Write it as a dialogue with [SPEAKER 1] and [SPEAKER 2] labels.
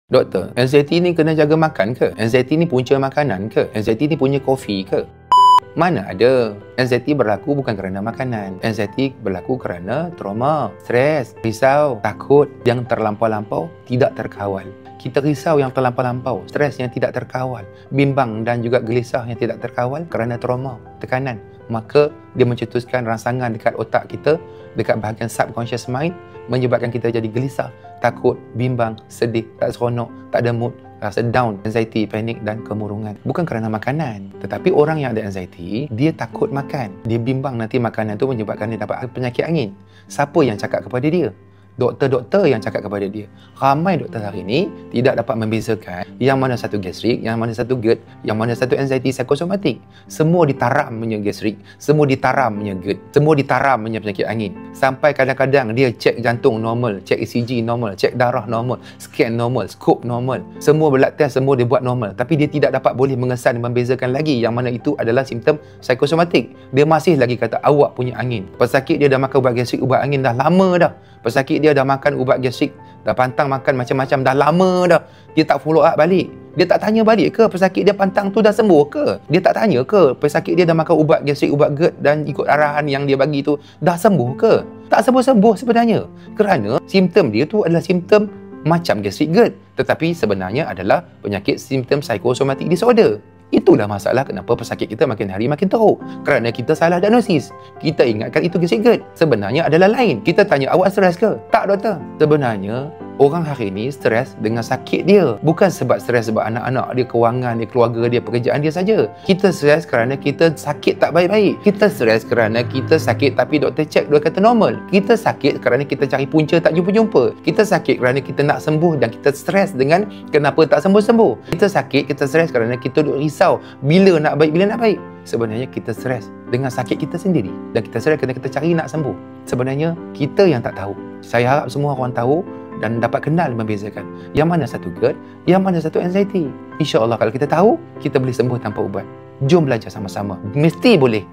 [SPEAKER 1] Doktor, anxiety ni kena jaga makan ke? Anxiety ni punca makanan ke? Anxiety ni punya kopi ke? Mana ada. Anxiety berlaku bukan kerana makanan. Anxiety berlaku kerana trauma, stres, risau, takut yang terlampau-lampau, tidak terkawal. Kita risau yang terlampau-lampau, stres yang tidak terkawal, bimbang dan juga gelisah yang tidak terkawal kerana trauma, tekanan. Maka dia mencetuskan rangsangan dekat otak kita, dekat bahagian subconscious mind, menyebabkan kita jadi gelisah, takut, bimbang, sedih, tak seronok, tak ada mood, rasa down, anxiety, panik dan kemurungan. Bukan kerana makanan. Tetapi orang yang ada anxiety, dia takut makan. Dia bimbang nanti makanan tu menyebabkan dia dapat penyakit angin. Siapa yang cakap kepada dia? Doktor-doktor yang cakap kepada dia. Ramai doktor hari ni tidak dapat membezakan yang mana satu gastrik, yang mana satu GERD, yang mana satu anxiety psikosomatik. Semua ditaram punya gastrik, semua ditaram punya GERD, semua ditaram punya penyakit angin. Sampai kadang-kadang dia cek jantung normal, cek ECG normal, cek darah normal, scan normal, skop normal. Semua blood test semua dia buat normal. Tapi dia tidak dapat boleh mengesan membezakan lagi yang mana itu adalah simptom psikosomatik. Dia masih lagi kata awak punya angin. Pesakit dia dah makan ubat gastrik, ubat angin dah lama dah. Pesakit dia dah makan ubat gastrik, dah pantang makan macam-macam dah lama dah. Dia tak follow up balik. Dia tak tanya balik ke pesakit dia pantang tu dah sembuh ke? Dia tak tanya ke pesakit dia dah makan ubat gastrik, ubat GERD dan ikut arahan yang dia bagi tu dah sembuh ke? Tak sembuh-sembuh sebenarnya. Kerana simptom dia tu adalah simptom macam gastrik GERD, tetapi sebenarnya adalah penyakit simptom psychosomatic disorder. Itulah masalah kenapa pesakit kita makin hari makin teruk. Kerana kita salah diagnosis. Kita ingatkan itu gastrik GERD. Sebenarnya adalah lain. Kita tanya, awak stres ke? Tak, doktor. Sebenarnya, orang hari ini stres dengan sakit dia. Bukan sebab stres sebab anak-anak dia, kewangan dia, keluarga dia, pekerjaan dia saja. Kita stres kerana kita sakit tak baik-baik. Kita stres kerana kita sakit tapi doktor cek dia kata normal. Kita sakit kerana kita cari punca tak jumpa-jumpa. Kita sakit kerana kita nak sembuh dan kita stres dengan kenapa tak sembuh-sembuh. Kita sakit, kita stres kerana kita duk risau bila nak baik, bila nak baik. Sebenarnya kita stres dengan sakit kita sendiri. Dan kita stres kerana kita cari nak sembuh. Sebenarnya kita yang tak tahu. Saya harap semua orang tahu dan dapat kenal membezakan yang mana satu GERD, yang mana satu anxiety. InsyaAllah kalau kita tahu, kita boleh sembuh tanpa ubat. Jom belajar sama-sama. Mesti boleh.